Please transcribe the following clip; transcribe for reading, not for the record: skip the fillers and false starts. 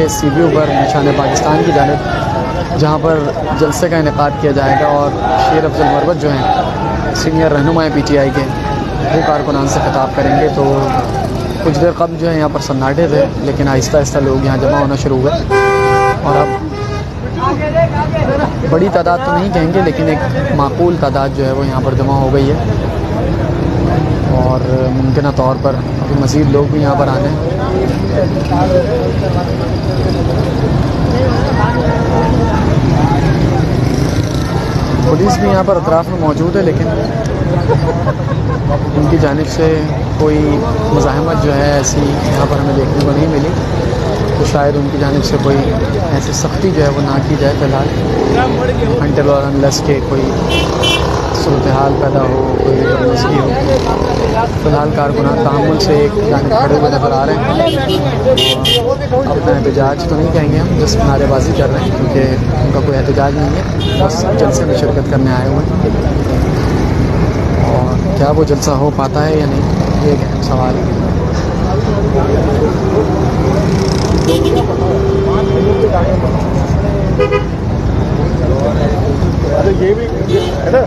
जाएंगे CBU पर निशान पाकिस्तान की जानिब, जहाँ पर जलसे का इनेकाद किया जाएगा और शेर अफजल मरवत जो हैं सीनियर रहनुमा PTI के, वो कारकुनान से खिताब करेंगे। तो कुछ देर कबल जो है यहाँ पर सन्नाटे थे, लेकिन आहिस्ता आहिस्ता लोग यहाँ जमा होना शुरू हुए और अब बड़ी तादाद तो नहीं कहेंगे, लेकिन एक माकूल तादाद जो है वो यहाँ पर जमा हो गई है और मुमकिन तौर पर अभी मज़ीद लोग भी यहाँ पर आने हैं। पुलिस भी यहाँ पर अतराफ़ में मौजूद है, लेकिन उनकी जानिब से कोई मुज़ाहमत जो है ऐसी यहाँ पर हमें देखने को नहीं मिली, तो शायद उनकी जानिब से कोई ऐसी सख्ती जो है वो ना की जाए फ़िलहाल, अनटिल और अनलेस के कोई सूरत हाल पैदा हो, कोई बदमज़गी हो। फ़िलहाल कारकुनान तहम्मुल से एक जानिब खड़े हुए नज़र आ रहे हैं। अपना एहतजाज तो नहीं कहेंगे हम, जिस नारेबाजी कर रहे हैं, क्योंकि उनका कोई एहतजाज नहीं है, बस जलसे में शिरकत करने आए हुए हैं। और क्या वो जलसा हो पाता है या नहीं, ये एक अहम सवाल है। अरे ये भी है ना।